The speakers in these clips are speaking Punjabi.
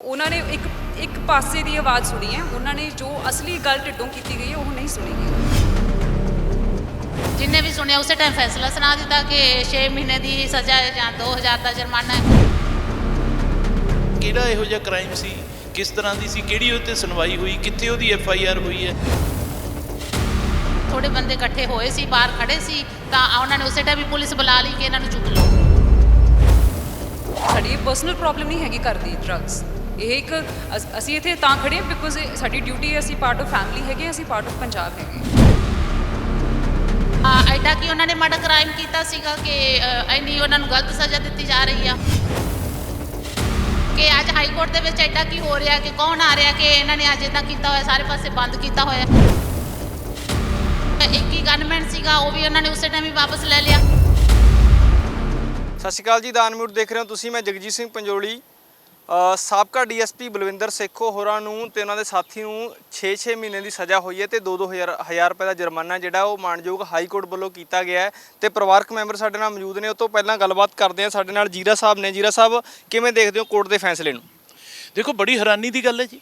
ਉਹਨਾਂ ਨੇ ਇੱਕ ਪਾਸੇ ਦੀ ਆਵਾਜ਼ ਸੁਣੀ ਹੈ। ਉਹਨਾਂ ਨੇ ਜੋ ਅਸਲੀ ਗੱਲ ਢਿੱਡੋਂ ਕੀਤੀ ਗਈ ਹੈ ਉਹ ਨਹੀਂ ਸੁਣੀ ਗਈ। जिन्हें भी सुने उसे टाइम फैसला सुना दिता कि 6 महीने की सज़ा है या 2000 का जुर्माना है। ਕਿਹੜਾ ਇਹੋ ਜਿਹਾ ਕ੍ਰਾਈਮ ਸੀ, ਕਿਸ ਤਰ੍ਹਾਂ ਦੀ ਸੀ, ਕਿਹੜੀ ਉਹ 'ਤੇ ਸੁਣਵਾਈ ਹੋਈ, ਕਿੱਥੇ ਉਹਦੀ FIR ਹੋਈ ਹੈ। थोड़े बंदे इकट्ठे होए सी बाहर खड़े सी तो उन्होंने उस टाइम भी पुलिस बुला ली कि इन्हों चुक लो। ਸਾਡੀ ਪਰਸਨਲ ਪ੍ਰੋਬਲਮ ਨਹੀਂ ਹੈਗੀ ਘਰ ਦੀ ਡਰੱਗਸ। ਇਹ ਇੱਕ ਅਸੀਂ ਇੱਥੇ ਤਾਂ ਖੜੇ ਹਾਂ ਬਿਕੋਜ਼ ਸਾਡੀ ਡਿਊਟੀ ਹੈ। ਅਸੀਂ ਪਾਰਟ ਆਫ ਫੈਮਿਲੀ ਹੈਗੇ, ਅਸੀਂ ਪਾਰਟ ਆਫ ਪੰਜਾਬ ਹੈਗੇ। ਐਡਾ ਕਿ ਉਹਨਾਂ ਨੇ ਮਾੜਾ ਕ੍ਰਾਈਮ ਕੀਤਾ ਸੀਗਾ ਕਿ ਇੰਨੀ ਉਹਨਾਂ ਨੂੰ ਗਲਤ ਸਜ਼ਾ ਦਿੱਤੀ ਜਾ ਰਹੀ ਆ ਕਿ ਅੱਜ ਹਾਈ ਕੋਰਟ ਦੇ ਵਿੱਚ ਐਡਾ ਕੀ ਹੋ ਰਿਹਾ ਕਿ ਕੌਣ ਆ ਰਿਹਾ ਕਿ ਇਹਨਾਂ ਨੇ ਅੱਜ ਇਦਾਂ ਕੀਤਾ ਹੋਇਆ, ਸਾਰੇ ਪਾਸੇ ਬੰਦ ਕੀਤਾ ਹੋਇਆ। ਇੱਕ ਹੀ ਗਨਮੈਨ ਸੀਗਾ, ਉਹ ਵੀ ਉਹਨਾਂ ਨੇ ਉਸੇ ਟਾਈਮ ਹੀ ਵਾਪਸ ਲੈ ਲਿਆ। ਸਤਿ ਸ਼੍ਰੀ ਅਕਾਲ ਜੀ, ਦਾਨ ਮਿਊਟ ਦੇਖ ਰਹੇ ਹੋ ਤੁਸੀਂ। ਮੈਂ ਜਗਜੀਤ ਸਿੰਘ ਪੰਜੋਲੀ। ਸਾਬਕਾ DSP ਬਲਵਿੰਦਰ ਸੇਖੋ ਹੋਰਾਂ ਨੂੰ ਤੇ ਉਹਨਾਂ ਦੇ ਸਾਥੀ ਨੂੰ 6 ਮਹੀਨੇ ਦੀ ਸਜ਼ਾ ਹੋਈ ਹੈ ਤੇ 2-2 ਹਜ਼ਾਰ ਰੁਪਏ ਦਾ ਜੁਰਮਾਨਾ ਜਿਹੜਾ ਉਹ ਮਾਣਯੋਗ ਹਾਈ ਕੋਰਟ ਵੱਲੋਂ ਕੀਤਾ ਗਿਆ ਹੈ ਤੇ ਪਰਿਵਾਰਕ ਮੈਂਬਰ ਸਾਡੇ ਨਾਲ ਮੌਜੂਦ ਨੇ। ਉਹ ਤੋਂ ਪਹਿਲਾਂ ਗੱਲਬਾਤ ਕਰਦੇ ਹਾਂ। ਸਾਡੇ ਨਾਲ ਜੀਰਾ ਸਾਹਿਬ ਨੇ। ਜੀਰਾ ਸਾਹਿਬ, ਕਿਵੇਂ ਦੇਖਦੇ ਹੋ ਕੋਰਟ ਦੇ ਫੈਸਲੇ ਨੂੰ? ਦੇਖੋ, ਬੜੀ ਹੈਰਾਨੀ ਦੀ ਗੱਲ ਹੈ ਜੀ।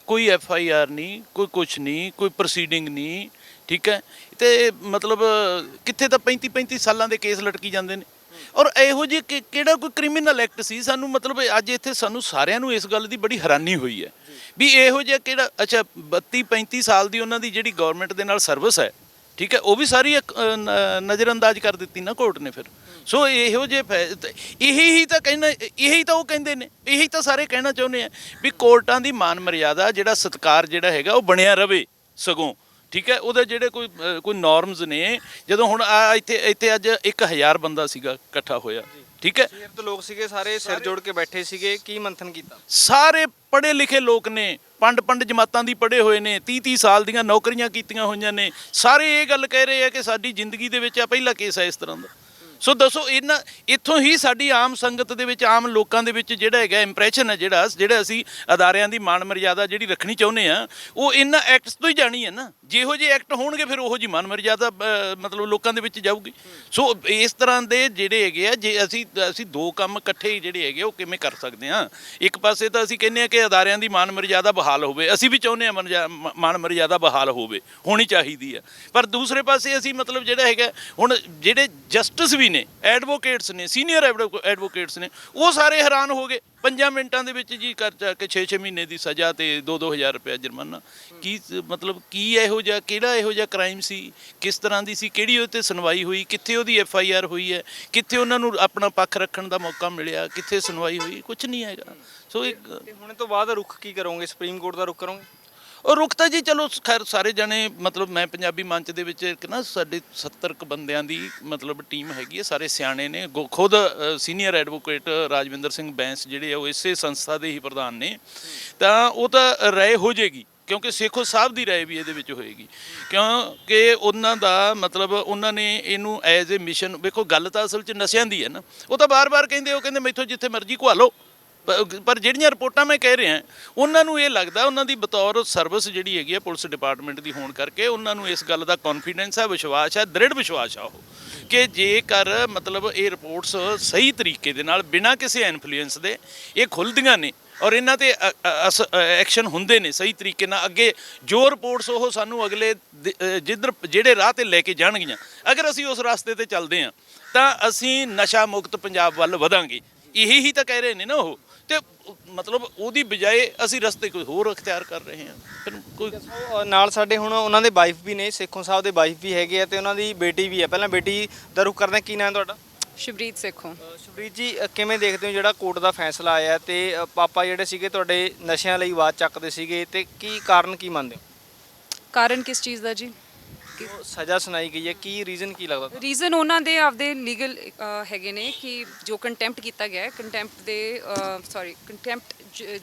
ਕੋਈ FIR ਨਹੀਂ, ਕੋਈ ਕੁਛ ਨਹੀਂ, ਕੋਈ ਪ੍ਰੋਸੀਡਿੰਗ ਨਹੀਂ, ਠੀਕ ਹੈ। ਤੇ ਮਤਲਬ ਕਿੱਥੇ ਤਾਂ 35 ਸਾਲਾਂ ਦੇ ਕੇਸ ਲਟਕੀ ਜਾਂਦੇ ਨੇ। ਔਰ ਇਹੋ ਜਿਹੇ ਕਿਹੜਾ ਕੋਈ ਕ੍ਰਿਮੀਨਲ ਐਕਟ ਸੀ? ਸਾਨੂੰ ਮਤਲਬ ਅੱਜ ਇੱਥੇ ਸਾਨੂੰ ਸਾਰਿਆਂ ਨੂੰ ਇਸ ਗੱਲ ਦੀ ਬੜੀ ਹੈਰਾਨੀ ਹੋਈ ਹੈ ਵੀ ਇਹੋ ਜਿਹਾ ਕਿਹੜਾ। ਅੱਛਾ, 32-35 ਸਾਲ ਦੀ ਉਹਨਾਂ ਦੀ ਜਿਹੜੀ ਗਵਰਨਮੈਂਟ ਦੇ ਨਾਲ ਸਰਵਿਸ ਹੈ, ਠੀਕ ਹੈ, ਉਹ ਵੀ ਸਾਰੀ ਨਜ਼ਰਅੰਦਾਜ਼ ਕਰ ਦਿੱਤੀ ਨਾ ਕੋਰਟ ਨੇ ਫਿਰ। ਸੋ ਇਹੋ ਜਿਹੇ ਇਹੀ ਤਾਂ ਕਹਿਣਾ, ਇਹੀ ਤਾਂ ਉਹ ਕਹਿੰਦੇ ਨੇ, ਇਹੀ ਤਾਂ ਸਾਰੇ ਕਹਿਣਾ ਚਾਹੁੰਦੇ ਆ ਵੀ ਕੋਰਟਾਂ ਦੀ ਮਾਨ ਮਰਿਆਦਾ, ਜਿਹੜਾ ਸਤਿਕਾਰ ਜਿਹੜਾ ਹੈਗਾ ਉਹ ਬਣਿਆ ਰਵੇ। ਸਗੋਂ ਠੀਕ ਹੈ, ਉਹਦੇ ਜਿਹੜੇ ਕੋਈ ਨੋਰਮਸ ਨੇ। ਜਦੋਂ ਹੁਣ ਇੱਥੇ ਅੱਜ 1000 ਬੰਦਾ ਸੀਗਾ ਇਕੱਠਾ ਹੋਇਆ, ਠੀਕ ਹੈ। ਸ਼ਹਿਰ ਤੋਂ ਲੋਕ ਸੀਗੇ, ਸਾਰੇ ਸਿਰ ਜੋੜ ਕੇ ਬੈਠੇ ਸੀਗੇ। ਕੀ ਮੰਥਨ ਕੀਤਾ? ਸਾਰੇ ਪੜ੍ਹੇ ਲਿਖੇ ਲੋਕ ਨੇ, ਪੰਡ ਜਮਾਤਾਂ ਦੀ ਪੜ੍ਹੇ ਹੋਏ ਨੇ, 30 ਸਾਲ ਦੀਆਂ ਨੌਕਰੀਆਂ ਕੀਤੀਆਂ ਹੋਈਆਂ ਨੇ। ਸਾਰੇ ਇਹ ਗੱਲ ਕਹਿ ਰਹੇ ਆ ਕਿ ਸਾਡੀ ਜ਼ਿੰਦਗੀ ਦੇ ਵਿੱਚ ਆ ਪਹਿਲਾ ਕੇਸ ਹੈ ਇਸ ਤਰ੍ਹਾਂ ਦਾ। ਸੋ ਦੱਸੋ, ਇੱਥੋਂ ਹੀ ਸਾਡੀ ਆਮ ਸੰਗਤ ਦੇ ਵਿੱਚ, ਆਮ ਲੋਕਾਂ ਦੇ ਵਿੱਚ ਜਿਹੜਾ ਹੈਗਾ ਇੰਪ੍ਰੈਸ਼ਨ ਹੈ, ਜਿਹੜਾ ਅਸੀਂ ਅਦਾਰਿਆਂ ਦੀ ਮਾਣ ਮਰਿਆਦਾ ਜਿਹੜੀ ਰੱਖਣੀ ਚਾਹੁੰਦੇ ਆ, ਉਹ ਇਹਨਾਂ ਐਕਟਸ ਤੋਂ ਹੀ ਜਾਣੀ ਹੈ ਨਾ। ਜਿਹੋ ਜਿਹੇ ਐਕਟ ਹੋਣਗੇ ਫਿਰ ਉਹੋ ਜਿਹੀ ਮਾਣ ਮਰਿਆਦਾ ਮਤਲਬ ਲੋਕਾਂ ਦੇ ਵਿੱਚ ਜਾਊਗੀ। ਸੋ ਇਸ ਤਰ੍ਹਾਂ ਦੇ ਜਿਹੜੇ ਹੈਗੇ ਆ, ਜੇ ਅਸੀਂ ਦੋ ਕੰਮ ਇਕੱਠੇ ਜਿਹੜੇ ਹੈਗੇ ਉਹ ਕਿਵੇਂ ਕਰ ਸਕਦੇ ਹਾਂ? ਇੱਕ ਪਾਸੇ ਤਾਂ ਅਸੀਂ ਕਹਿੰਦੇ ਹਾਂ ਕਿ ਅਦਾਰਿਆਂ ਦੀ ਮਾਣ ਮਰਿਆਦਾ ਬਹਾਲ ਹੋਵੇ, ਅਸੀਂ ਵੀ ਚਾਹੁੰਦੇ ਹਾਂ ਮਾਣ ਮਰਿਆਦਾ ਬਹਾਲ ਹੋਣੀ ਚਾਹੀਦੀ ਹੈ। ਪਰ ਦੂਸਰੇ ਪਾਸੇ ਅਸੀਂ ਮਤਲਬ ਜਿਹੜਾ ਹੈਗਾ ਹੁਣ ਜਿਹੜੇ ਜਸਟਿਸ ਵੀ ਨੇ, ਐਡਵੋਕੇਟਸ ਨੇ, ਸੀਨੀਅਰ ਐਡਵੋਕੇਟਸ ਨੇ, ਉਹ ਸਾਰੇ ਹੈਰਾਨ ਹੋ ਗਏ 5 ਮਿੰਟਾਂ ਦੇ ਵਿੱਚ ਜੀ ਕਰ ਜਾ ਕੇ 6 ਮਹੀਨੇ ਦੀ ਸਜ਼ਾ ਤੇ 2-2 ਹਜ਼ਾਰ ਰੁਪਇਆ ਜੁਰਮਾਨਾ। ਕੀ ਮਤਲਬ ਕੀ ਇਹੋ ਜਿਹਾ, ਕਿਹੜਾ ਇਹੋ ਜਿਹਾ ਕ੍ਰਾਈਮ ਸੀ, ਕਿਸ ਤਰ੍ਹਾਂ ਦੀ ਸੀ, ਕਿਹੜੀ ਉਹ 'ਤੇ ਸੁਣਵਾਈ ਹੋਈ, ਕਿੱਥੇ ਉਹਦੀ FIR ਹੋਈ ਹੈ, ਕਿੱਥੇ ਉਹਨਾਂ ਨੂੰ ਆਪਣਾ ਪੱਖ ਰੱਖਣ ਦਾ ਮੌਕਾ ਮਿਲਿਆ, ਕਿੱਥੇ ਸੁਣਵਾਈ ਹੋਈ? ਕੁਛ ਨਹੀਂ ਹੈਗਾ। ਸੋ ਹੁਣ ਤੋਂ ਬਾਅਦ ਰੁਖ ਕੀ ਕਰੋਗੇ? ਸੁਪਰੀਮ ਕੋਰਟ ਦਾ ਰੁਖ ਕਰੋਗੇ? ਉਹ ਰੁਕਤਾ ਜੀ, ਚਲੋ ਖੈਰ ਸਾਰੇ ਜਣੇ ਮਤਲਬ ਮੈਂ ਪੰਜਾਬੀ ਮੰਚ ਦੇ ਵਿੱਚ ਇੱਕ ਨਾ ਸਾਡੇ 70 ਬੰਦਿਆਂ ਦੀ ਮਤਲਬ ਟੀਮ ਹੈਗੀ ਹੈ, ਸਾਰੇ ਸਿਆਣੇ ਨੇ। ਖੁਦ ਸੀਨੀਅਰ ਐਡਵੋਕੇਟ ਰਾਜਵਿੰਦਰ ਸਿੰਘ ਬੈਂਸ ਜਿਹੜੇ ਆ ਉਹ ਇਸੇ ਸੰਸਥਾ ਦੇ ਹੀ ਪ੍ਰਧਾਨ ਨੇ। ਤਾਂ ਉਹ ਤਾਂ ਰਾਏ ਹੋ ਜਾਏਗੀ, ਕਿਉਂਕਿ ਸੇਖੋ ਸਾਹਿਬ ਦੀ ਰਾਏ ਵੀ ਇਹਦੇ ਵਿੱਚ ਹੋਏਗੀ, ਕਿਉਂਕਿ ਉਹਨਾਂ ਦਾ ਮਤਲਬ ਉਹਨਾਂ ਨੇ ਇਹਨੂੰ ਐਜ਼ ਏ ਮਿਸ਼ਨ। ਵੇਖੋ, ਗੱਲ ਤਾਂ ਅਸਲ 'ਚ ਨਸ਼ਿਆਂ ਦੀ ਹੈ ਨਾ। ਉਹ ਤਾਂ ਬਾਰ-ਬਾਰ ਕਹਿੰਦੇ ਮੈਥੋਂ ਜਿੱਥੇ ਮਰਜ਼ੀ ਘੁਆ ਲਓ। ਪਰ ਜਿਹੜੀਆਂ ਰਿਪੋਰਟਾਂ ਮੈਂ ਕਹਿ ਰਿਹਾ, ਉਹਨਾਂ ਨੂੰ ਇਹ ਲੱਗਦਾ, ਉਹਨਾਂ ਦੀ ਬਤੌਰ ਸਰਵਿਸ ਜਿਹੜੀ ਹੈਗੀ ਹੈ ਪੁਲਿਸ ਡਿਪਾਰਟਮੈਂਟ ਦੀ ਹੋਣ ਕਰਕੇ, ਉਹਨਾਂ ਨੂੰ ਇਸ ਗੱਲ ਦਾ ਕੌਨਫੀਡੈਂਸ ਹੈ, ਵਿਸ਼ਵਾਸ ਹੈ, ਦ੍ਰਿੜ ਵਿਸ਼ਵਾਸ ਆ ਉਹ ਕਿ ਜੇਕਰ ਮਤਲਬ ਇਹ ਰਿਪੋਰਟਸ ਸਹੀ ਤਰੀਕੇ ਦੇ ਨਾਲ ਬਿਨਾਂ ਕਿਸੇ ਇਨਫਲੂਐਂਸ ਦੇ ਇਹ ਖੁੱਲ੍ਹਦੀਆਂ ਨੇ ਔਰ ਇਹਨਾਂ 'ਤੇ ਐਕਸ਼ਨ ਹੁੰਦੇ ਨੇ ਸਹੀ ਤਰੀਕੇ ਨਾਲ, ਅੱਗੇ ਜੋ ਰਿਪੋਰਟਸ ਉਹ ਸਾਨੂੰ ਅਗਲੇ ਜਿਹੜੇ ਰਾਹ 'ਤੇ ਲੈ ਕੇ ਜਾਣਗੀਆਂ, ਅਗਰ ਅਸੀਂ ਉਸ ਰਸਤੇ 'ਤੇ ਚੱਲਦੇ ਹਾਂ ਤਾਂ ਅਸੀਂ ਨਸ਼ਾ ਮੁਕਤ ਪੰਜਾਬ ਵੱਲ ਵਧਾਂਗੇ। ਇਹੀ ਤਾਂ ਕਹਿ ਰਹੇ ਨੇ ਨਾ ਉਹ। ਤੇ ਮਤਲਬ ਉਹਦੀ ਬਜਾਏ ਅਸੀਂ ਰਸਤੇ ਕੋਈ ਹੋਰ ਅਖਤਿਆਰ ਕਰ ਰਹੇ ਹਾਂ। ਫਿਰ ਕੋਈ ਨਾਲ ਸਾਡੇ ਹੁਣ ਉਹਨਾਂ ਦੇ ਵਾਈਫ ਵੀ ਨੇ, ਸੇਖੋਂ ਸਾਹਿਬ ਦੇ ਵਾਈਫ ਵੀ ਹੈਗੇ ਆ ਤੇ ਉਹਨਾਂ ਦੀ ਬੇਟੀ ਵੀ ਹੈ। ਪਹਿਲਾਂ ਬੇਟੀ ਦਾ ਰੁਖ ਕਰਦੇ ਹਾਂ। ਕੀ ਨਾਮ ਤੁਹਾਡਾ? ਸ਼ਿਵਰੀਤ ਸੇਖੋਂ। ਸ਼ਿਵਰੀਤ ਜੀ, ਕਿਵੇਂ ਦੇਖਦੇ ਹੋ ਜਿਹੜਾ ਕੋਰਟ ਦਾ ਫੈਸਲਾ ਆਇਆ ਤੇ ਪਾਪਾ ਜਿਹੜੇ ਸੀਗੇ ਤੁਹਾਡੇ ਨਸ਼ਿਆਂ ਲਈ ਆਵਾਜ਼ ਚੱਕਦੇ ਸੀਗੇ, ਤੇ ਕੀ ਕਾਰਨ ਕੀ ਮੰਨਦੇ ਹੋ? ਕਾਰਨ ਕਿਸ ਚੀਜ਼ ਦਾ ਜੀ? ਸਜ਼ਾ ਸੁਣਾਈ ਗਈ ਹੈ, ਕੀ ਰੀਜ਼ਨ ਕੀ ਲੱਗਦਾ? ਰੀਜ਼ਨ ਉਹਨਾਂ ਦੇ ਆਪਦੇ ਲੀਗਲ ਹੈਗੇ ਨੇ ਕਿ ਜੋ ਕੰਟੈਂਪਟ ਕੀਤਾ ਗਿਆ ਹੈ, ਕੰਟੈਂਪਟ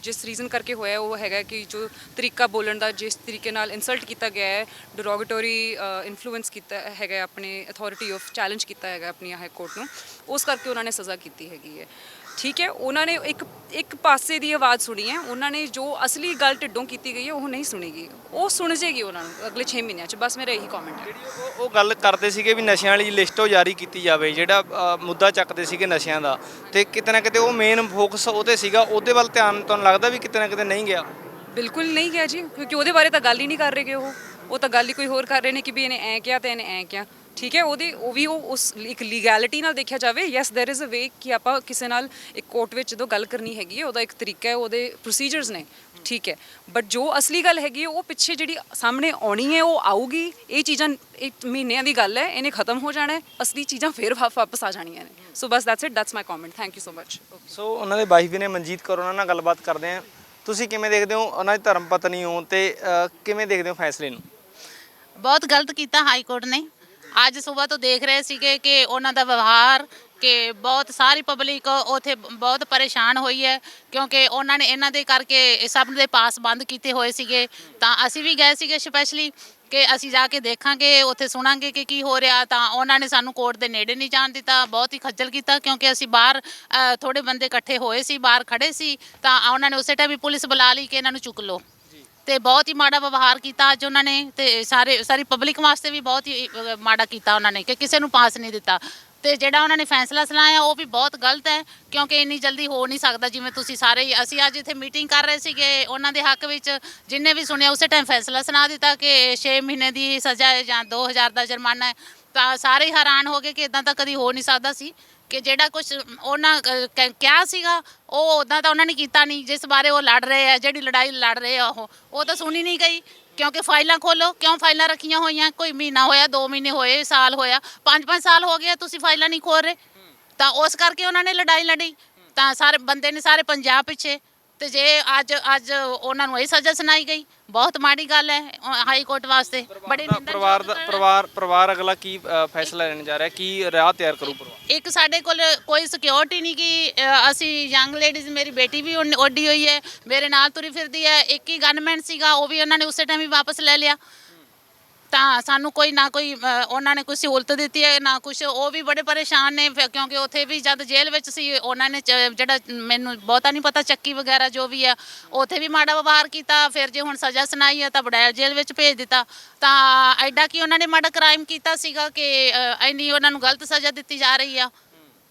ਜਿਸ ਰੀਜ਼ਨ ਕਰਕੇ ਹੋਇਆ ਉਹ ਹੈਗਾ ਕਿ ਜੋ ਤਰੀਕਾ ਬੋਲਣ ਦਾ, ਜਿਸ ਤਰੀਕੇ ਨਾਲ ਇਨਸਲਟ ਕੀਤਾ ਗਿਆ ਹੈ, ਡਿਰੋਗੇਟਰੀ ਇਨਫਲੂਐਂਸ ਕੀਤਾ ਹੈਗਾ, ਆਪਣੇ ਅਥਾਰਟੀ ਆਫ ਚੈਲੰਜ ਕੀਤਾ ਹੈਗਾ ਆਪਣੀ ਹਾਈ ਕੋਰਟ ਨੂੰ, ਉਸ ਕਰਕੇ ਉਹਨਾਂ ਨੇ ਸਜ਼ਾ ਕੀਤੀ ਹੈਗੀ ਹੈ। ਠੀਕ ਹੈ, ਉਹਨਾਂ ਨੇ ਇੱਕ ਪਾਸੇ ਦੀ ਆਵਾਜ਼ ਸੁਣੀ ਹੈ, ਉਹਨਾਂ ਨੇ ਜੋ ਅਸਲੀ ਗੱਲ ਢਿੱਡੋਂ ਕੀਤੀ ਗਈ ਹੈ ਉਹ ਨਹੀਂ ਸੁਣੀਗੀ, ਉਹ ਸੁਣ ਜੇਗੀ ਉਹਨਾਂ ਨੂੰ ਅਗਲੇ 6 ਮਹੀਨਿਆਂ 'ਚ। ਬਸ ਮੇਰਾ ਇਹੀ ਕਮੈਂਟ ਹੈ। ਜਿਹੜੀ ਉਹ ਗੱਲ ਕਰਦੇ ਸੀਗੇ ਵੀ ਨਸ਼ਿਆਂ ਵਾਲੀ ਲਿਸਟ ਉਹ ਜਾਰੀ ਕੀਤੀ ਜਾਵੇ, ਜਿਹੜਾ ਮੁੱਦਾ ਚੱਕਦੇ ਸੀਗੇ ਨਸ਼ਿਆਂ ਦਾ, ਤੇ ਕਿਤੇ ਨਾ ਕਿਤੇ ਉਹ ਮੇਨ ਫੋਕਸ ਉਹਤੇ ਸੀਗਾ, ਉਹਦੇ ਵੱਲ ਧਿਆਨ ਤੁਹਾਨੂੰ ਲੱਗਦਾ ਵੀ ਕਿਤੇ ਨਾ ਕਿਤੇ ਨਹੀਂ ਗਿਆ? ਬਿਲਕੁਲ ਨਹੀਂ ਗਿਆ ਜੀ, ਕਿਉਂਕਿ ਉਹਦੇ ਬਾਰੇ ਤਾਂ ਗੱਲ ਹੀ ਨਹੀਂ ਕਰ ਰਹੇ ਗੇ ਉਹ ਤਾਂ ਗੱਲ ਹੀ ਕੋਈ ਹੋਰ ਕਰ ਰਹੇ ਨੇ ਕਿ ਵੀ ਇਹਨੇ ਐਂ ਕਿਹਾ ਤੇ ਇਹਨੇ ਐਂ ਕਿਹਾ। ਠੀਕ ਹੈ, ਉਹ ਵੀ ਉਸ ਇੱਕ ਲੀਗੈਲਿਟੀ ਨਾਲ ਦੇਖਿਆ ਜਾਵੇ, ਯੈਸ ਦੇयर ਇਜ਼ ਅ ਵੇ ਕਿ ਆਪਾਂ ਕਿਸੇ ਨਾਲ ਇੱਕ ਕੋਰਟ ਵਿੱਚ ਜਦੋਂ ਗੱਲ ਕਰਨੀ ਹੈਗੀ ਹੈ, ਉਹਦਾ ਇੱਕ ਤਰੀਕਾ ਹੈ, ਉਹਦੇ ਪ੍ਰੋਸੀਜਰਸ ਨੇ, ਠੀਕ ਹੈ। ਬਟ ਜੋ ਅਸਲੀ ਗੱਲ ਹੈਗੀ ਹੈ ਉਹ ਪਿੱਛੇ ਜਿਹੜੀ ਸਾਹਮਣੇ ਆਉਣੀ ਹੈ ਉਹ ਆਊਗੀ। ਇਹ ਚੀਜ਼ਾਂ 1 ਮਹੀਨਿਆਂ ਦੀ ਗੱਲ ਹੈ, ਇਹਨੇ ਖਤਮ ਹੋ ਜਾਣਾ ਹੈ, ਅਸਲੀ ਚੀਜ਼ਾਂ ਫਿਰ ਵਾਪਸ ਆ ਜਾਣੀਆਂ ਨੇ। ਸੋ ਬਸ that's it, that's my comment, thank you so much. So ਉਹਨਾਂ ਦੇ ਵਾਈਫ ਵੀ ਨੇ ਮਨਜੀਤ ਕੌਰ, ਉਹਨਾਂ ਨਾਲ ਗੱਲਬਾਤ ਕਰਦੇ ਆ। ਤੁਸੀਂ ਕਿਵੇਂ ਦੇਖਦੇ ਹੋ, ਉਹਨਾਂ ਦੀ ਧਰਮ ਪਤਨੀ ਹੋ ਤੇ ਕਿਵੇਂ ਦੇਖਦੇ ਹੋ ਫੈਸਲੇ ਨੂੰ? ਬਹੁਤ ਗਲਤ ਕੀਤਾ ਹਾਈ ਕੋਰਟ ਨੇ। ਅੱਜ ਸਵੇਰ ਤੋਂ ਦੇਖ ਰਹੇ ਸੀਗੇ ਕਿ ਉਹਨਾਂ ਦਾ ਵਿਵਹਾਰ, ਕਿ ਬਹੁਤ ਸਾਰੀ ਪਬਲਿਕ ਉੱਥੇ ਬਹੁਤ ਪਰੇਸ਼ਾਨ ਹੋਈ ਹੈ, ਕਿਉਂਕਿ ਉਹਨਾਂ ਨੇ ਇਹਨਾਂ ਦੇ ਕਰਕੇ ਸਭ ਦੇ ਪਾਸ ਬੰਦ ਕੀਤੇ ਹੋਏ ਸੀਗੇ। ਤਾਂ ਅਸੀਂ ਵੀ ਗਏ ਸੀਗੇ ਸਪੈਸ਼ਲੀ ਕਿ ਅਸੀਂ ਜਾ ਕੇ ਦੇਖਾਂਗੇ, ਉੱਥੇ ਸੁਣਾਂਗੇ ਕਿ ਕੀ ਹੋ ਰਿਹਾ। ਤਾਂ ਉਹਨਾਂ ਨੇ ਸਾਨੂੰ ਕੋਰਟ ਦੇ ਨੇੜੇ ਨਹੀਂ ਜਾਣ ਦਿੱਤਾ, ਬਹੁਤ ਹੀ ਖੱਜਲ ਕੀਤਾ, ਕਿਉਂਕਿ ਅਸੀਂ ਬਾਹਰ ਥੋੜੇ ਬੰਦੇ ਇਕੱਠੇ ਹੋਏ ਸੀ, ਬਾਹਰ ਖੜੇ ਸੀ। ਤਾਂ ਉਹਨਾਂ ਨੇ ਉਸੇ ਟਾਈਮ ਵੀ ਪੁਲਿਸ ਬੁਲਾ ਲਈ ਕਿ ਇਹਨਾਂ ਨੂੰ ਚੁੱਕ ਲਓ, ਤੇ ਬਹੁਤ ਹੀ ਮਾੜਾ ਵਿਵਹਾਰ ਕੀਤਾ ਅੱਜ ਉਹਨਾਂ ਨੇ। ਤੇ ਸਾਰੀ ਪਬਲਿਕ ਵਾਸਤੇ ਵੀ ਬਹੁਤ ਹੀ ਮਾੜਾ ਕੀਤਾ ਉਹਨਾਂ ਨੇ, ਕਿ ਕਿਸੇ ਨੂੰ ਪਾਸ ਨਹੀਂ ਦਿੱਤਾ। ਤੇ ਜਿਹੜਾ ਉਹਨਾਂ ਨੇ ਫੈਸਲਾ ਸੁਣਾਇਆ ਉਹ ਵੀ ਬਹੁਤ ਗਲਤ ਹੈ, ਕਿਉਂਕਿ ਇੰਨੀ ਜਲਦੀ ਹੋ ਨਹੀਂ ਸਕਦਾ। ਜਿਵੇਂ ਤੁਸੀਂ ਸਾਰੇ ਅਸੀਂ ਅੱਜ ਇੱਥੇ ਮੀਟਿੰਗ ਕਰ ਰਹੇ ਸੀਗੇ ਉਹਨਾਂ ਦੇ ਹੱਕ ਵਿੱਚ, ਜਿੰਨੇ ਵੀ ਸੁਣਿਆ ਉਸੇ ਟਾਈਮ ਫੈਸਲਾ ਸੁਣਾ ਦਿੱਤਾ ਕਿ 6 ਮਹੀਨੇ ਦੀ ਸਜ਼ਾ ਹੈ ਜਾਂ 2000 ਦਾ ਜੁਰਮਾਨਾ ਹੈ। ਤਾਂ ਸਾਰੇ ਹੈਰਾਨ ਹੋ ਗਏ ਕਿ ਇਦਾਂ ਤਾਂ ਕਦੀ ਹੋ ਨਹੀਂ ਸਕਦਾ ਸੀ, ਕਿ ਜਿਹੜਾ ਕੁਝ ਉਹਨਾਂ ਕਿਹਾ ਸੀਗਾ ਉਹ ਉੱਦਾਂ ਤਾਂ ਉਹਨਾਂ ਨੇ ਕੀਤਾ ਨਹੀਂ। ਜਿਸ ਬਾਰੇ ਉਹ ਲੜ ਰਹੇ ਆ, ਜਿਹੜੀ ਲੜਾਈ ਲੜ ਰਹੇ ਆ ਉਹ ਤਾਂ ਸੁਣੀ ਨਹੀਂ ਗਈ। ਕਿਉਂਕਿ ਫਾਈਲਾਂ ਖੋਲੋ, ਕਿਉਂ ਫਾਈਲਾਂ ਰੱਖੀਆਂ ਹੋਈਆਂ? ਕੋਈ ਮਹੀਨਾ ਹੋਇਆ, 2 ਮਹੀਨੇ ਹੋਏ, ਸਾਲ ਹੋਇਆ, 5-5 ਸਾਲ ਹੋ ਗਏ, ਤੁਸੀਂ ਫਾਈਲਾਂ ਨਹੀਂ ਖੋਲ ਰਹੇ। ਤਾਂ ਉਸ ਕਰਕੇ ਉਹਨਾਂ ਨੇ ਲੜਾਈ ਲੜੀ। ਤਾਂ ਸਾਰੇ ਬੰਦੇ ਨੇ ਸਾਰੇ ਪੰਜਾਬ ਪਿੱਛੇ। ਤੇ ਜੇ ਅੱਜ ਉਹਨਾਂ ਨੂੰ ਇਹ ਸਜ਼ਾ ਸੁਣਾਈ ਗਈ, ਬਹੁਤ ਮਾੜੀ ਗੱਲ ਹੈ ਹਾਈ ਕੋਰਟ ਵਾਸਤੇ। ਬੜੀ ਪਰਿਵਾਰ ਅਗਲਾ ਕੀ ਫੈਸਲਾ ਲੈਣ ਜਾ ਰਿਹਾ, ਕੀ ਰਾਹ ਤਿਆਰ ਕਰੂ ਪਰਿਵਾਰ? ਇੱਕ ਸਾਡੇ ਕੋਲ ਕੋਈ ਸਿਕਿਉਰਿਟੀ ਨਹੀਂ ਕਿ ਅਸੀਂ ਯੰਗ ਲੇਡੀਜ਼, ਮੇਰੀ ਬੇਟੀ ਵੀ ਉੱਡੀ ਹੋਈ ਹੈ, ਮੇਰੇ ਨਾਲ ਤੁਰੀ ਫਿਰਦੀ ਹੈ। ਇੱਕ ਹੀ ਗਨਮੈਨ ਸੀਗਾ, ਉਹ ਵੀ ਉਹਨਾਂ ਨੇ ਉਸੇ ਟਾਈਮ ਹੀ ਵਾਪਸ ਲੈ ਲਿਆ। ਤਾਂ ਸਾਨੂੰ ਕੋਈ ਨਾ ਕੋਈ ਉਹਨਾਂ ਨੇ ਕੋਈ ਸਹੂਲਤ ਦਿੱਤੀ ਹੈ ਨਾ ਕੁਛ। ਉਹ ਵੀ ਬੜੇ ਪਰੇਸ਼ਾਨ ਨੇ, ਕਿਉਂਕਿ ਉੱਥੇ ਵੀ ਜਦ ਜੇਲ੍ਹ ਵਿੱਚ ਸੀ ਉਹਨਾਂ ਨੇ ਜਿਹੜਾ ਮੈਨੂੰ ਬਹੁਤਾ ਨਹੀਂ ਪਤਾ, ਚੱਕੀ ਵਗੈਰਾ ਜੋ ਵੀ ਆ, ਉੱਥੇ ਵੀ ਮਾੜਾ ਵਿਵਹਾਰ ਕੀਤਾ। ਫਿਰ ਜੇ ਹੁਣ ਸਜ਼ਾ ਸੁਣਾਈ ਹੈ ਤਾਂ ਬੜੈਲ ਜੇਲ੍ਹ ਵਿੱਚ ਭੇਜ ਦਿੱਤਾ। ਤਾਂ ਐਡਾ ਕਿ ਉਹਨਾਂ ਨੇ ਮਾੜਾ ਕ੍ਰਾਈਮ ਕੀਤਾ ਸੀਗਾ ਕਿ ਇੰਨੀ ਉਹਨਾਂ ਨੂੰ ਗਲਤ ਸਜ਼ਾ ਦਿੱਤੀ ਜਾ ਰਹੀ ਆ।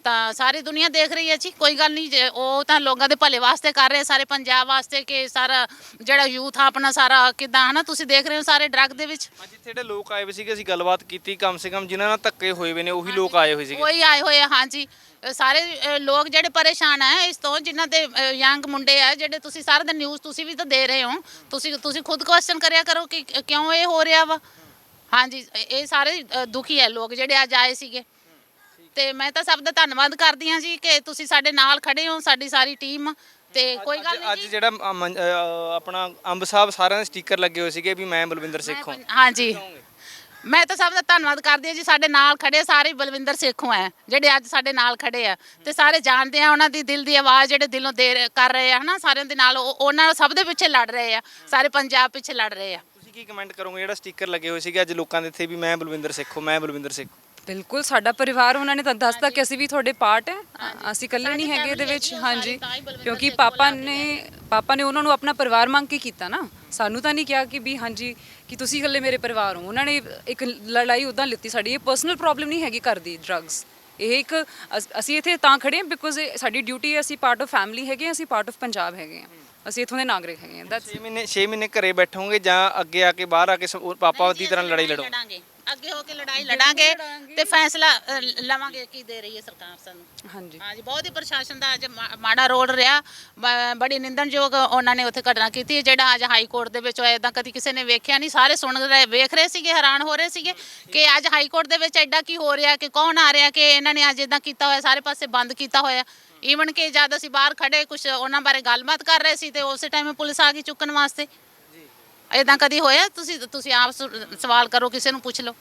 ਤਾਂ ਸਾਰੀ ਦੁਨੀਆ ਦੇਖ ਰਹੀ ਹੈ ਜੀ, ਕੋਈ ਗੱਲ ਨਹੀਂ, ਉਹ ਤਾਂ ਲੋਕਾਂ ਦੇ ਭਲੇ ਵਾਸਤੇ ਕਰ ਰਹੇ, ਸਾਰੇ ਪੰਜਾਬ ਵਾਸਤੇ, ਕਿ ਸਾਰਾ ਜਿਹੜਾ ਯੂਥ ਆ ਆਪਣਾ ਸਾਰਾ ਕਿੱਦਾਂ, ਹੈ ਨਾ, ਤੁਸੀਂ ਦੇਖ ਰਹੇ ਹੋ ਸਾਰੇ ਡਰੱਗ ਦੇ ਵਿੱਚ। ਅੱਜ ਇੱਥੇ ਜਿਹੜੇ ਲੋਕ ਆਏ ਹੋਏ ਸੀਗੇ, ਅਸੀਂ ਗੱਲਬਾਤ ਕੀਤੀ, ਕਮ ਸੇ ਕਮ ਜਿਨ੍ਹਾਂ ਨਾਲ ਧੱਕੇ ਹੋਏ ਹੋਏ ਨੇ ਉਹੀ ਲੋਕ ਆਏ ਹੋਏ ਸੀਗੇ। ਉਹੀ ਆਏ ਹੋਏ ਆ, ਹਾਂਜੀ। ਸਾਰੇ ਲੋਕ ਜਿਹੜੇ ਪਰੇਸ਼ਾਨ ਆ ਇਸ ਤੋਂ, ਜਿਨ੍ਹਾਂ ਦੇ ਯੰਗ ਮੁੰਡੇ ਆ, ਜਿਹੜੇ ਤੁਸੀਂ ਸਾਰਾ ਦਿਨ ਨਿਊਜ਼ ਤੁਸੀਂ ਵੀ ਤਾਂ ਦੇ ਰਹੇ ਹੋ, ਤੁਸੀਂ ਖੁਦ ਕੁਐਸਚਨ ਕਰਿਆ ਕਰੋ ਕਿ ਕਿਉਂ ਇਹ ਹੋ ਰਿਹਾ ਵਾ। ਹਾਂਜੀ, ਇਹ ਸਾਰੇ ਦੁਖੀ ਹੈ ਲੋਕ ਜਿਹੜੇ ਅੱਜ ਆਏ ਸੀਗੇ। ਤੇ ਮੈਂ ਤਾਂ ਸਭ ਦਾ ਧੰਨਵਾਦ ਕਰਦੀ ਹਾਂ ਜੀ ਕਿ ਤੁਸੀਂ ਸਾਡੇ ਨਾਲ ਖੜੇ ਹੋ, ਸਾਡੀ ਸਾਰੀ ਟੀਮ। ਤੇ ਕੋਈ ਗੱਲ ਨਹੀਂ ਅੱਜ ਜਿਹੜਾ ਆਪਣਾ ਅੰਬ ਸਾਹਿਬ ਸਾਰਿਆਂ ਦੇ ਸਟicker ਲੱਗੇ ਹੋਏ ਸੀਗੇ ਵੀ ਮੈਂ ਬਲਵਿੰਦਰ ਸਿੱਖ ਹਾਂ। ਹਾਂਜੀ, ਮੈਂ ਤਾਂ ਸਭ ਦਾ ਧੰਨਵਾਦ ਕਰਦੀ ਹਾਂ ਜੀ, ਸਾਡੇ ਨਾਲ ਖੜੇ ਸਾਰੇ ਬਲਵਿੰਦਰ ਸਿੱਖੋਂ ਹੈ ਜਿਹੜੇ ਅੱਜ ਸਾਡੇ ਨਾਲ ਖੜੇ ਆ। ਤੇ ਸਾਰੇ ਜਾਣਦੇ ਆ ਉਹਨਾਂ ਦੀ ਦਿਲ ਦੀ ਆਵਾਜ਼, ਜਿਹੜੇ ਦਿਲੋਂ ਦੇ ਕਰ ਰਹੇ ਆ, ਹੈ ਨਾ, ਸਾਰਿਆਂ ਦੇ ਨਾਲ ਉਹਨਾਂ ਸਭ ਦੇ ਪਿੱਛੇ ਲੜ ਰਹੇ ਆ, ਸਾਰੇ ਪੰਜਾਬ ਪਿੱਛੇ ਲੜ ਰਹੇ ਆ। ਤੁਸੀਂ ਕੀ ਕਮੈਂਟ ਕਰੋਗੇ ਜਿਹੜਾ ਸਟicker ਲੱਗੇ ਹੋਏ ਸੀਗੇ ਅੱਜ ਲੋਕਾਂ ਦੇ ਇੱਥੇ ਵੀ ਮੈਂ ਬਲਵਿੰਦਰ ਸਿੱਖ ਹਾਂ, ਮੈਂ ਬਲਵਿੰਦਰ ਸਿੱਖ? ਬਿਲਕੁਲ, ਸਾਡਾ ਪਰਿਵਾਰ, ਉਹਨਾਂ ਨੇ ਤਾਂ ਦੱਸਤਾ ਕਿ ਅਸੀਂ ਵੀ ਤੁਹਾਡੇ ਪਾਰਟ ਹੈ, ਅਸੀਂ ਇਕੱਲੇ ਨਹੀਂ ਹੈਗੇ ਇਹਦੇ ਵਿੱਚ। ਹਾਂਜੀ, ਕਿਉਂਕਿ ਪਾਪਾ ਨੇ ਉਹਨਾਂ ਨੂੰ ਆਪਣਾ ਪਰਿਵਾਰ ਮੰਗ ਕੇ ਕੀਤਾ ਨਾ, ਸਾਨੂੰ ਤਾਂ ਨਹੀਂ ਕਿਹਾ ਕਿ ਵੀ ਹਾਂਜੀ ਕਿ ਤੁਸੀਂ ਇਕੱਲੇ ਮੇਰੇ ਪਰਿਵਾਰ ਹੋ। ਉਹਨਾਂ ਨੇ ਇੱਕ ਲੜਾਈ ਉੱਦਾਂ ਲਿੱਤੀ ਸਾਡੀ। ਇਹ ਪਰਸਨਲ ਪ੍ਰੋਬਲਮ ਨਹੀਂ ਹੈਗੀ ਘਰ ਦੀ ਡਰੱਗਸ, ਇਹ ਇੱਕ ਅਸੀਂ ਇੱਥੇ ਤਾਂ ਖੜੇ ਹਾਂ ਬਿਕੋਜ਼ ਸਾਡੀ ਡਿਊਟੀ ਹੈ, ਅਸੀਂ ਪਾਰਟ ਆਫ ਫੈਮਿਲੀ ਹੈਗੇ, ਅਸੀਂ ਪਾਰਟ ਆਫ ਪੰਜਾਬ ਹੈਗੇ ਹਾਂ, ਅਸੀਂ ਇੱਥੋਂ ਦੇ ਨਾਗਰਿਕ ਹੈਗੇ ਹਾਂ। 6 ਮਹੀਨੇ ਘਰੇ ਬੈਠੋਗੇ ਜਾਂ ਅੱਗੇ ਆ ਕੇ ਬਾਹਰ ਆ ਕੇ ਪਾਪਾ ਦੀ ਤਰ੍ਹਾਂ ਲੜਾਈ ਲੜੋ? ਅੱਗੇ ਹੋ ਕੇ ਲੜਾਈ ਲੜਾਂਗੇ ਤੇ ਫੈਸਲਾ ਲਵਾਂਗੇ ਕੀ ਦੇ ਰਹੀ ਹੈ ਸਰਕਾਰ ਸਾਨੂੰ। ਹਾਂਜੀ ਹਾਂਜੀ, ਬਹੁਤ ਹੀ ਪ੍ਰਸ਼ਾਸਨ ਦਾ ਅੱਜ ਮਾੜਾ ਰੋਲ ਰਿਹਾ, ਬੜੀ ਨਿੰਦਣਯੋਗ ਉਹਨਾਂ ਨੇ ਉੱਥੇ ਘਟਨਾ ਕੀਤੀ ਜਿਹੜਾ ਅੱਜ ਹਾਈ ਕੋਰਟ ਦੇ ਵਿੱਚ ਹੋਇਆ। ਇਦਾਂ ਕਦੀ ਕਿਸੇ ਨੇ ਵੇਖਿਆ ਨਹੀਂ, ਸਾਰੇ ਸੁਣ ਰਹੇ, ਵੇਖ ਰਹੇ ਸੀਗੇ, ਹੈਰਾਨ ਹੋ ਰਹੇ ਸੀਗੇ ਕਿ ਅੱਜ ਹਾਈ ਕੋਰਟ ਦੇ ਵਿੱਚ ਐਡਾ ਕੀ ਹੋ ਰਿਹਾ, ਕਿ ਕੌਣ ਆ ਰਿਹਾ, ਕਿ ਇਹਨਾਂ ਨੇ ਅੱਜ ਇਦਾਂ ਕੀਤਾ ਹੋਇਆ, ਸਾਰੇ ਪਾਸੇ ਬੰਦ ਕੀਤਾ ਹੋਇਆ। ਈਵਨ ਕਿ ਜਦ ਅਸੀਂ ਬਾਹਰ ਖੜੇ ਕੁਝ ਉਹਨਾਂ ਬਾਰੇ ਗੱਲਬਾਤ ਕਰ ਰਹੇ ਸੀ ਤੇ ਉਸੇ ਟਾਈਮ ਪੁਲਿਸ ਆ ਗਈ ਚੁੱਕਣ ਵਾਸਤੇ। ਇਦਾਂ ਕਦੀ ਹੋਇਆ? ਤੁਸੀਂ ਆਪ ਸਵਾਲ ਕਰੋ, ਕਿਸੇ ਨੂੰ ਪੁੱਛ ਲਓ।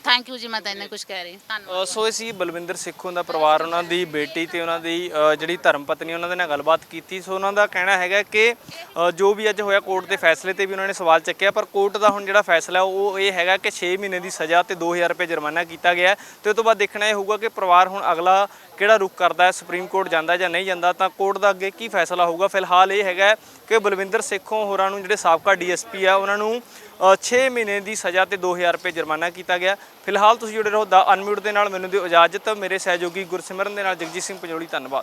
ਥੈਂਕ ਯੂ ਜੀ, ਮੈਂ ਤਾਂ ਇੰਨੇ ਕੁਝ ਕਹਿ ਰਹੀ ਧੰਨਵਾਦ। ਸੋ ਇਹ ਸੀ ਬਲਵਿੰਦਰ ਸੇਖੋਂ ਦਾ ਪਰਿਵਾਰ, ਉਹਨਾਂ ਦੀ ਬੇਟੀ ਤੇ ਉਹਨਾਂ ਦੀ ਜਿਹੜੀ ਧਰਮ ਪਤਨੀ, ਉਹਨਾਂ ਦੇ ਨਾਲ ਗੱਲਬਾਤ ਕੀਤੀ। ਸੋ ਉਹਨਾਂ ਦਾ ਕਹਿਣਾ ਹੈਗਾ ਕਿ ਜੋ ਵੀ ਅੱਜ ਹੋਇਆ ਕੋਰਟ ਦੇ ਫੈਸਲੇ ਤੇ ਵੀ ਉਹਨਾਂ ਨੇ ਸਵਾਲ ਚੱਕਿਆ, ਪਰ ਕੋਰਟ ਦਾ ਹੁਣ ਜਿਹੜਾ ਫੈਸਲਾ ਉਹ ਇਹ ਹੈਗਾ ਕਿ 6 ਮਹੀਨੇ ਦੀ ਸਜ਼ਾ ਤੇ 2000 ਰੁਪਏ ਜੁਰਮਾਨਾ ਕੀਤਾ ਗਿਆ ਹੈ। ਤੇ ਉਸ ਤੋਂ ਬਾਅਦ ਦੇਖਣਾ ਇਹ ਹੋਊਗਾ ਕਿ ਪਰਿਵਾਰ ਹੁਣ ਅਗਲਾ ਕਿਹੜਾ ਰੁਖ ਕਰਦਾ ਹੈ, ਸੁਪਰੀਮ ਕੋਰਟ ਜਾਂਦਾ ਜਾਂ ਨਹੀਂ ਜਾਂਦਾ, ਤਾਂ ਕੋਰਟ ਦਾ ਅੱਗੇ ਕੀ ਫੈਸਲਾ ਹੋਊਗਾ। ਫਿਲਹਾਲ ਇਹ ਹੈਗਾ ਕਿ ਬਲਵਿੰਦਰ ਸੇਖੋਂ ਹੋਰਾਂ ਨੂੰ, ਜਿਹੜੇ ਸਾਬਕਾ ਡੀਐਸਪੀ ਆ, ਉਹਨਾਂ ਨੂੰ 6 ਮਹੀਨੇ ਦੀ ਸਜ਼ਾ ਤੇ 2000 ਰੁਪਏ ਜੁਰਮਾਨਾ ਕੀਤਾ ਗਿਆ। ਫਿਲਹਾਲ ਤੁਸੀਂ ਜੁੜੇ ਰਹੋ ਦਾ ਅਨਮਿਊਟ ਦੇ ਨਾਲ। ਮੈਨੂੰ ਦਿਓ ਇਜਾਜ਼ਤ। ਮੇਰੇ ਸਹਿਯੋਗੀ ਗੁਰਸਿਮਰਨ ਦੇ ਨਾਲ ਜਗਜੀਤ ਸਿੰਘ ਪੰਜੋਲੀ, ਧੰਨਵਾਦ।